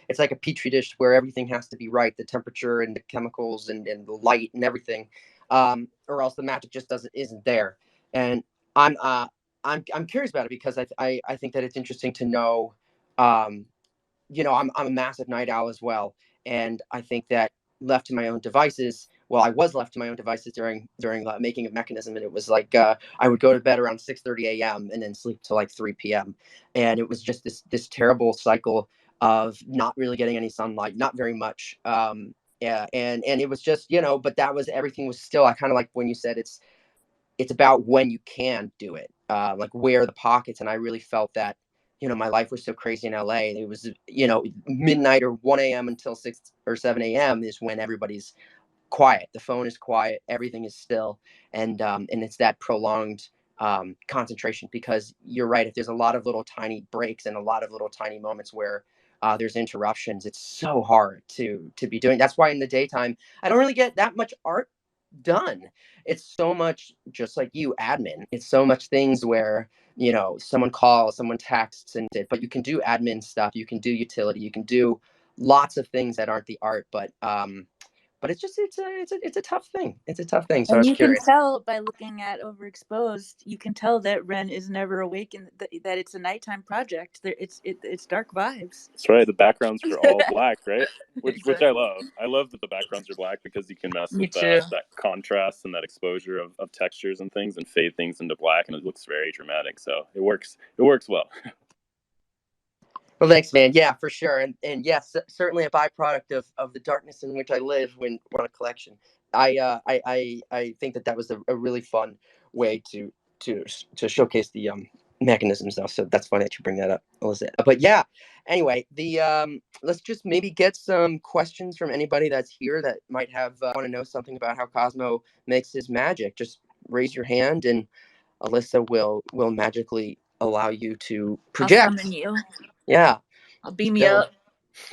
it's like a petri dish where everything has to be right, the temperature and the chemicals and the light and everything, or else the magic just isn't there. And I'm I'm curious about it because I think that it's interesting to know. um, I'm a massive night owl as well, and I think that left to my own devices. Well, I was left to my own devices during the making of Mechanism, and it was like I would go to bed around 6:30 a.m. and then sleep till like 3 p.m. And it was just this terrible cycle of not really getting any sunlight, not very much. Yeah, and it was just but that was everything was still. I kind of like when you said it's about when you can do it, like where are the pockets. And I really felt that my life was so crazy in LA. It was midnight or 1 a.m. until 6 or 7 a.m. is when everybody's quiet, the phone is quiet, everything is still. And it's that prolonged concentration, because you're right, if there's a lot of little tiny breaks and a lot of little tiny moments where there's interruptions, it's so hard to be doing. That's why in the daytime I don't really get that much art done. It's so much, just like you, admin. It's so much things where someone calls, someone texts, but you can do admin stuff, you can do utility, you can do lots of things that aren't the art. But it's a tough thing. It's a tough thing. So I And was you can curious. tell by looking at Overexposed, you can tell that Ren is never awake and that it's a nighttime project. It's dark vibes. That's right. The backgrounds are all black, right? Which I Exactly. love. I love that the backgrounds are black because you can mess Me with too. that contrast and that exposure of textures and things, and fade things into black, and it looks very dramatic. So it works. It works well. Well, thanks, man. Yeah, for sure. And yes, certainly a byproduct of the darkness in which I live when we're on a collection. I think that was a really fun way to to showcase the mechanisms though. So that's funny that you bring that up, Alyssa. But yeah, anyway, the let's just maybe get some questions from anybody that's here that might have want to know something about how Cosmo makes his magic. Just raise your hand, and Alyssa will magically allow you to I'll project. summon you. Yeah. I'll beam you So up.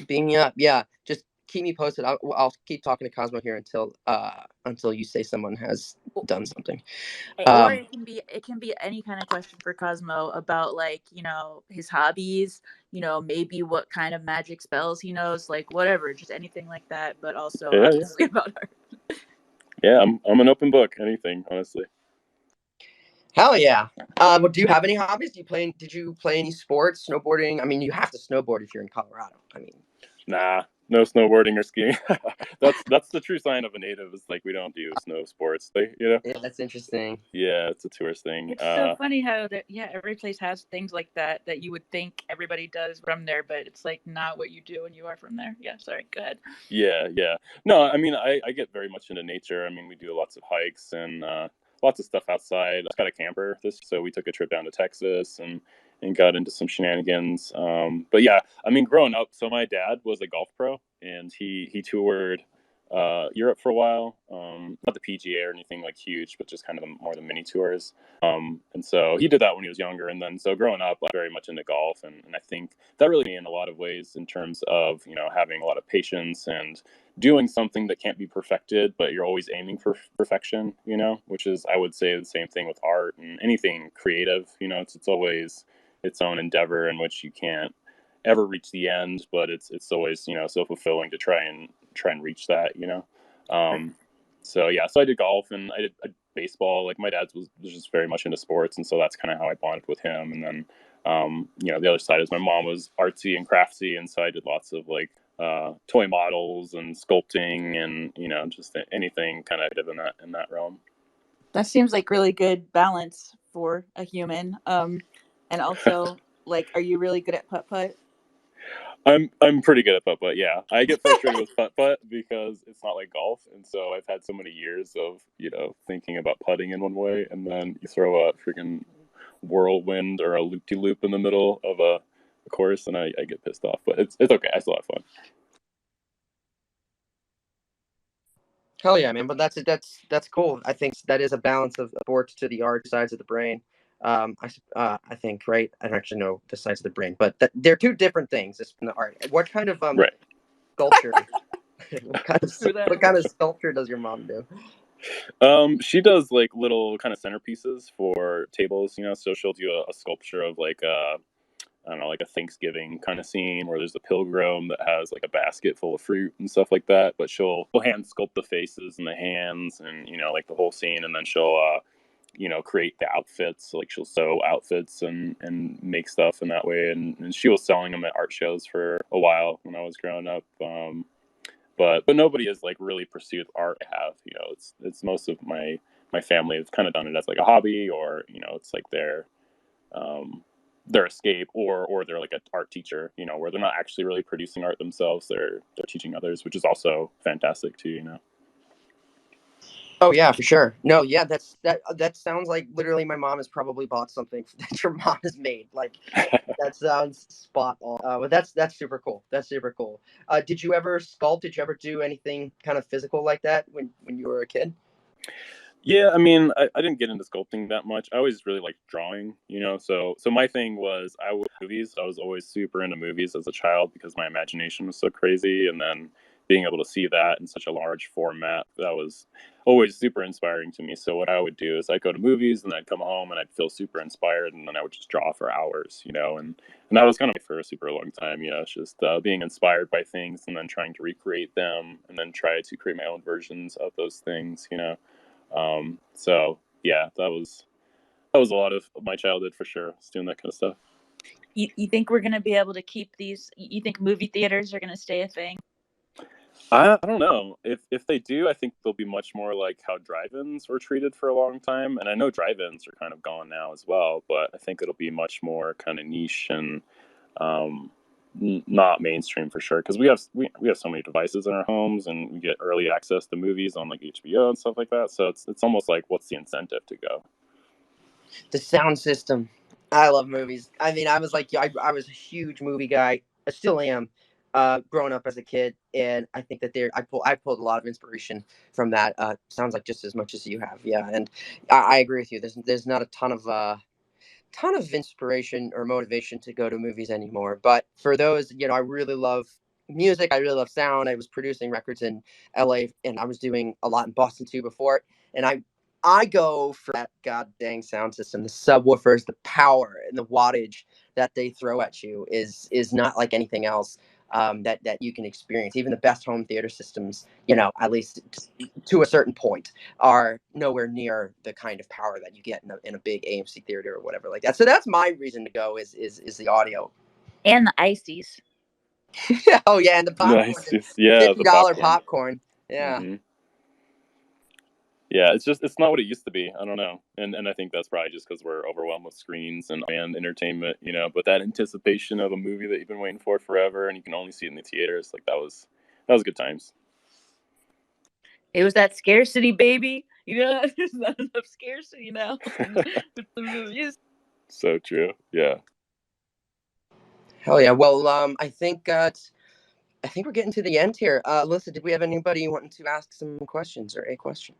beam me up. Yeah. Just keep me posted. I'll keep talking to Cosmo here until you say someone has done something. Or Um, it can be any kind of question for Cosmo about, like, his hobbies, maybe what kind of magic spells he knows, like whatever, just anything like that, but also Yeah, yeah, obviously about art. yeah. I'm an open book. Anything, honestly. Hell yeah. Do you have any hobbies? Did you play any sports? Snowboarding? I mean, you have to snowboard if you're in Colorado. I mean, Nah, no snowboarding or skiing. That's the true sign of a native. Is like we don't do snow sports. yeah, that's interesting. Yeah, it's a tourist thing. It's so funny how that, yeah, every place has things like that you would think everybody does from there, but it's like not what you do when you are from there. Yeah, sorry, go ahead. Yeah, yeah. No, I mean, I get very much into nature. I mean, we do lots of hikes and lots of stuff outside. I got a camper so we took a trip down to Texas and got into some shenanigans. But yeah, I mean, growing up, so my dad was a golf pro, and he toured Europe for a while. Not the PGA or anything like huge, but just kind of more the mini tours. And so he did that when he was younger. And then so growing up, I'm very much into golf. And I think that really in a lot of ways in terms of, having a lot of patience and doing something that can't be perfected, but you're always aiming for perfection, which is, I would say, the same thing with art and anything creative. It's always its own endeavor in which you can't ever reach the end, but it's always, so fulfilling to try and reach that. Um, so yeah, so I did golf and I did baseball. Like my dad was just very much into sports, and so that's kind of how I bonded with him. And then the other side is my mom was artsy and craftsy, and so I did lots of like toy models and sculpting and just anything kind of in that realm. That seems like really good balance for a human. And also, like, are you really good at putt putt? I'm pretty good at putt putt. Yeah, I get frustrated with putt putt because it's not like golf, and so I've had so many years of thinking about putting in one way, and then you throw a freaking whirlwind or a loop de loop in the middle of a course, and I get pissed off. But it's okay. I still have fun. Hell yeah, man! But that's cool. I think that is a balance of sports to the art sides of the brain. I think, right. I don't actually know the sides of the brain, but they're two different things. It's from the art. What kind of Right. sculpture? True that. What kind of sculpture does your mom do? She does like little kind of centerpieces for tables. So she'll do a sculpture of like I don't know, like a Thanksgiving kind of scene where there's a pilgrim that has like a basket full of fruit and stuff like that. But she'll hand sculpt the faces and the hands and like the whole scene, and then she'll create the outfits. Like she'll sew outfits and make stuff in that way. And she was selling them at art shows for a while when I was growing up. But nobody has like really pursued art. I have, it's most of my family has kind of done it as like a hobby, or it's like their escape, or they're like an art teacher, where they're not actually really producing art themselves. They're teaching others, which is also fantastic too. Oh yeah, for sure. No, yeah, that sounds like literally my mom has probably bought something that your mom has made. Like that sounds spot on. But that's super cool. That's super cool. Did you ever sculpt? Did you ever do anything kind of physical like that when you were a kid? Yeah, I mean, I didn't get into sculpting that much. I always really liked drawing. So my thing was I was movies. I was always super into movies as a child because my imagination was so crazy, and then being able to see that in such a large format, that was always super inspiring to me. So what I would do is I'd go to movies and I'd come home and I'd feel super inspired, and then I would just draw for hours. And that was kind of for a super long time. It's just being inspired by things and then trying to recreate them and then try to create my own versions of those things. So yeah, that was a lot of my childhood for sure. Was doing that kind of stuff. You think we're gonna be able to keep these? You think movie theaters are gonna stay a thing? I don't know if they do. I think they'll be much more like how drive-ins were treated for a long time, and I know drive-ins are kind of gone now as well. But I think it'll be much more kind of niche and um, not mainstream for sure. Because we have so many devices in our homes, and we get early access to movies on like HBO and stuff like that. So it's almost like what's the incentive to go? The sound system. I love movies. I mean, I was like, I was a huge movie guy. I still am. Growing up as a kid, and I think that I pulled a lot of inspiration from that. Sounds like just as much as you have, yeah. And I agree with you. There's not a ton of inspiration or motivation to go to movies anymore. But for those, I really love music. I really love sound. I was producing records in LA, and I was doing a lot in Boston too before. And I go for that god dang sound system. The subwoofers, the power and the wattage that they throw at you is not like anything else. That you can experience. Even the best home theater systems, at least to a certain point, are nowhere near the kind of power that you get in a big AMC theater or whatever like that. So that's my reason to go is the audio. And the ices. Oh yeah, and the popcorn, Nice. the Yeah, the $50 popcorn. popcorn. Yeah. hmm Yeah, it's not what it used to be. I don't know, and I think that's probably just because we're overwhelmed with screens and entertainment. But that anticipation of a movie that you've been waiting for forever, and you can only see it in the theaters, like that was good times. It was that scarcity, baby. There's not enough scarcity now with the movies. So true. Yeah. Hell yeah. Well, I think we're getting to the end here. Alyssa, did we have anybody wanting to ask some questions or a question?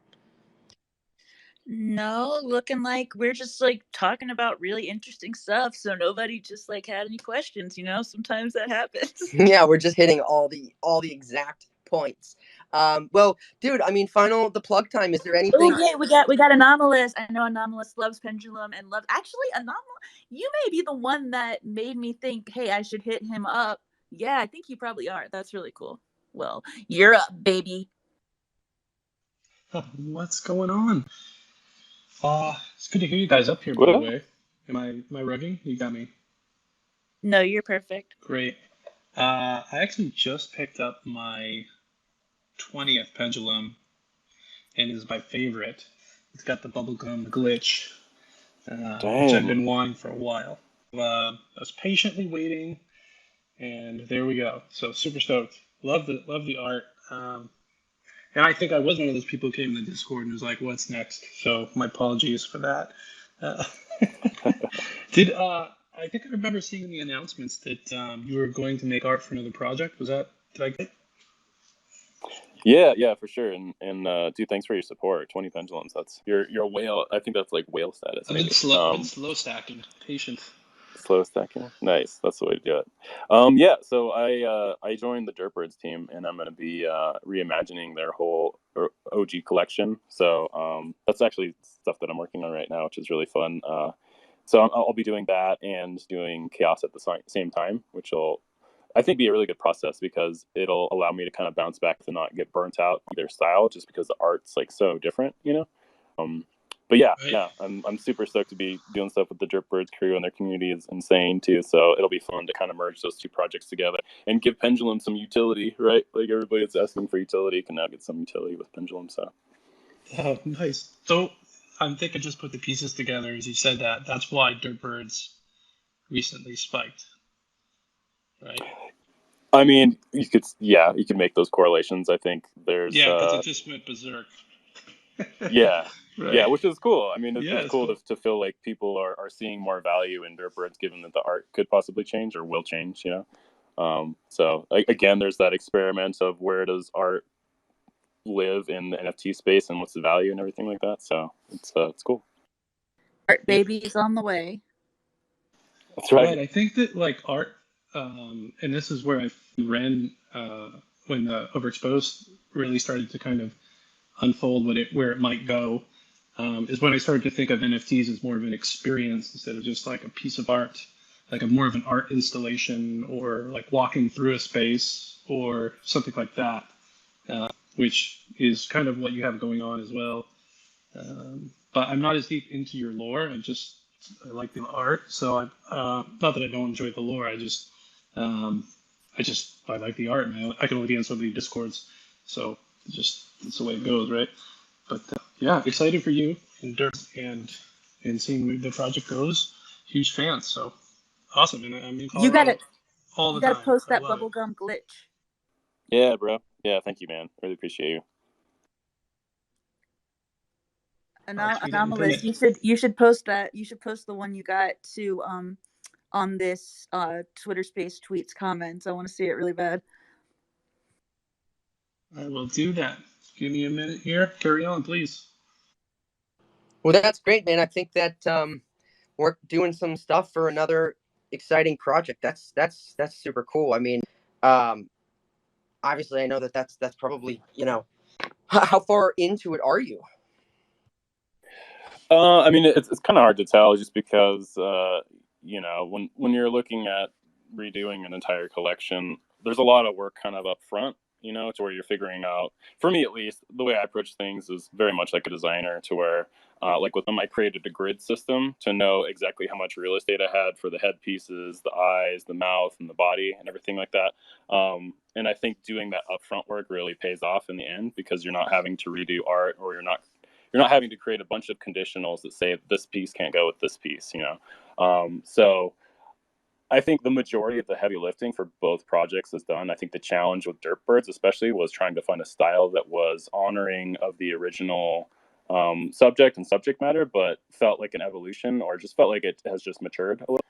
No, looking like we're just like talking about really interesting stuff. So nobody just like had any questions. Sometimes that happens. Yeah, we're just hitting all the exact points. Well, dude, I mean, the plug time. Is there anything? Oh yeah, we got Anomalous. I know Anomalous loves Pendulum and loves actually Anomalous. You may be the one that made me think, hey, I should hit him up. Yeah, I think you probably are. That's really cool. Well, you're up, baby. What's going on? It's good to hear you guys up here, by What the up? way. Am I rugging? You got me. No, you're perfect. Great. I actually just picked up my 20th Pendulum, and it is my favorite. It's got the bubblegum glitch, which I've Dang. been wanting for a while. I was patiently waiting, and there we go. So super stoked. Love the art. And I think I was one of those people who came in the Discord and was like, "What's next?" So my apologies for that. Uh, did I think I remember seeing in the announcements that you were going to make art for another project? Was that did I get? Yeah, for sure. And dude, thanks for your support. 20 pendulums. That's you're a whale. I think that's like whale status, maybe. I've been slow stacking. Patient. Slow stacking. Nice. That's the way to do it. Yeah. So I joined the Dirtbirds team, and I'm going to be reimagining their whole OG collection. So that's actually stuff that I'm working on right now, which is really fun. So I'll be doing that and doing chaos at the same time, which will I think be a really good process because it'll allow me to kind of bounce back and not get burnt out with their style, just because the art's like so different, you know. Um, but yeah, Right. yeah, I'm super stoked to be doing stuff with the Dripbirds crew, and their community is insane too. So it'll be fun to kind of merge those two projects together and give Pendulum some utility, right? Like everybody that's asking for utility can now get some utility with Pendulum. So Oh, nice. So I'm thinking just put the pieces together as you said that. That's why Dirtbirds recently spiked, right? I mean, you could make those correlations. I think there's Yeah, because it just went berserk. yeah, yeah, Right? which is cool. I mean, Yeah, it's it's cool cool. to feel like people are seeing more value in Dirtbirds, given that the art could possibly change or will change. You know, so again, there's that experiment of where does art live in the NFT space and what's the value and everything like that. So it's cool. Art Yep. baby is on the way. That's right. Right. I think that like art, and this is where I ran when the overexposed really started to kind of unfold where it might go, is when I started to think of NFTs as more of an experience instead of just like a piece of art, like a more of an art installation or like walking through a space or something like that, which is kind of what you have going on as well. But I'm not as deep into your lore. I like the art, so not that I don't enjoy the lore. Um, I like the art, man. I can only answer the discords, so it's the way it goes, right? But yeah, excited for you and Dirk and seeing where the project goes. Huge fan, so awesome. And I'm in You gotta Colorado all you the gotta time, post so I that love it. bubblegum glitch. Yeah, bro. Yeah, thank you, man. Really appreciate you. I'll tweet it and pin Anomalous. it. You should post that. You should post the one you got to on this Twitter Space tweets comments. I want to see it really bad. I will do that. Give me a minute here. Carry on, please. Well, that's great, man. I think that we're doing some stuff for another exciting project. That's super cool. I mean, um, obviously, I know that that's probably how far into it are you? I mean, it's kind of hard to tell just because when you're looking at redoing an entire collection, there's a lot of work kind of up front. You know, to where you're figuring out. For me, at least, the way I approach things is very much like a designer. To where, like with them, I created a grid system to know exactly how much real estate I had for the head pieces, the eyes, the mouth, and the body, and everything like that. And I think doing that upfront work really pays off in the end because you're not having to redo art, or you're not having to create a bunch of conditionals that say this piece can't go with this piece, you know. So I think the majority of the heavy lifting for both projects is done. I think the challenge with Dirtbirds, especially, was trying to find a style that was honoring of the original subject and subject matter, but felt like an evolution, or just felt like it has just matured a little.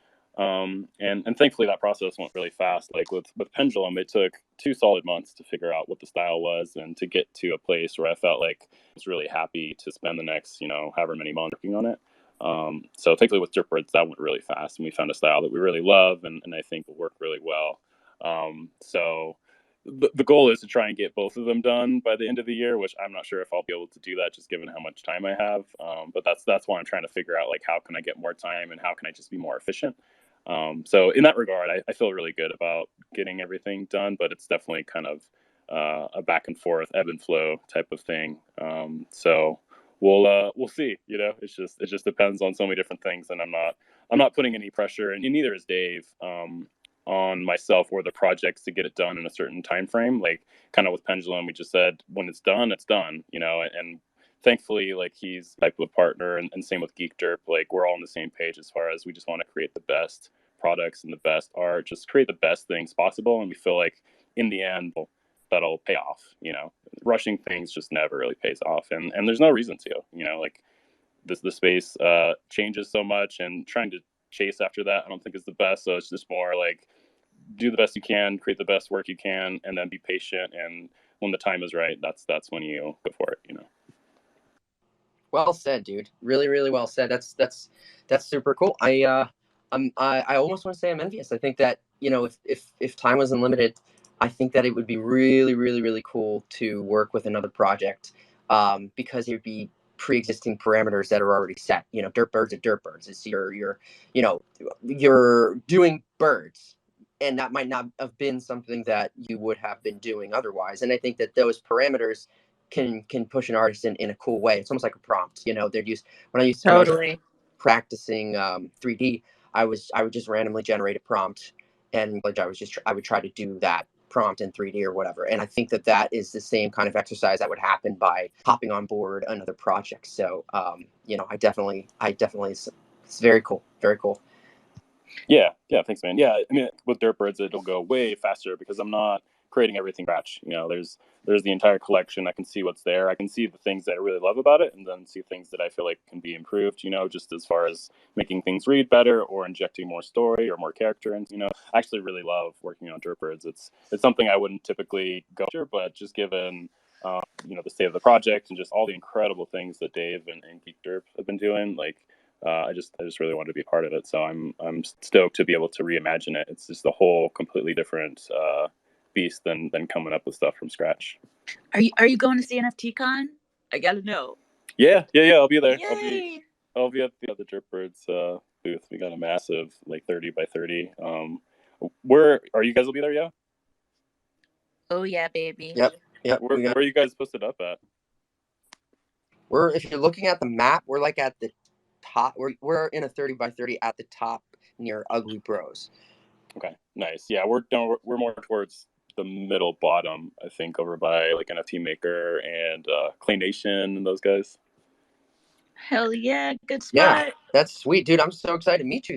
And thankfully that process went really fast. Like with Pendulum, it took 2 solid months to figure out what the style was and to get to a place where I felt like I was really happy to spend the next, however many months working on it. So thankfully with Dripbirds, that went really fast, and we found a style that we really love, and I think will work really well. So the goal is to try and get both of them done by the end of the year, which I'm not sure if I'll be able to do that just given how much time I have. But that's why I'm trying to figure out, like, how can I get more time and how can I just be more efficient. So in that regard, I feel really good about getting everything done, but it's definitely kind of a back and forth, ebb and flow type of thing. So we'll see. It just depends on so many different things, and I'm not putting any pressure, and neither is Dave, on myself or the projects to get it done in a certain time frame. Like kind of with Pendulum, we just said when it's done, it's done, you know. And thankfully, like he's the type of partner, and same with Geek Derp. Like we're all on the same page as far as we just want to create the best products and the best art, just create the best things possible. And we feel like in the end that'll pay off. You know, rushing things just never really pays off, and there's no reason to. You know, like the space changes so much, and trying to chase after that I don't think is the best. So it's just more like do the best you can, create the best work you can, and then be patient. And when the time is right, that's when you go for it. You know. Well said, dude. Really, really well said. That's super cool. I almost want to say I'm envious. I think that, you know, if time was unlimited, I think that it would be really, really, really cool to work with another project, because there'd be pre-existing parameters that are already set. You know, dirt birds are dirt birds. It's you know, you're doing birds, and that might not have been something that you would have been doing otherwise. And I think that those parameters can push an artist in a cool way. It's almost like a prompt. You know, they'd use when I was Totally. practicing 3D, I would just randomly generate a prompt, and like I would try to do that prompt in 3D or whatever. And I think that that is the same kind of exercise that would happen by hopping on board another project. So you know, it's very cool, very cool. Yeah, thanks, man. Yeah, I mean, with Dirtbirds, it'll go way faster because I'm not creating everything from scratch. You know, there's the entire collection. I can see what's there. I can see the things that I really love about it, and then see things that I feel like can be improved. You know, just as far as making things read better or injecting more story or more character. And you know, I actually really love working on Dirtbirds. It's something I wouldn't typically go after, but just given you know the state of the project and just all the incredible things that Dave and Geek Derp have been doing, like I just really wanted to be a part of it. So I'm stoked to be able to reimagine it. It's just a whole completely different beast than coming up with stuff from scratch. Are you going to see NFT Con? I gotta know. Yeah. I'll be there. Yay! I'll be at the other Dirtbirds booth. We got a massive like 30 by 30. Where are you guys? Will be there? Yeah. Oh yeah, baby. Yep. Where are you guys posted up at? If you're looking at the map, we're like at the top. We're in a 30 by 30 at the top near Ugly Bros. Okay, nice. Yeah, we're more towards the middle bottom, I think, over by like NFT Maker and Clay Nation and those guys. Hell yeah, good spot. Yeah, that's sweet, dude. I'm so excited to meet you then.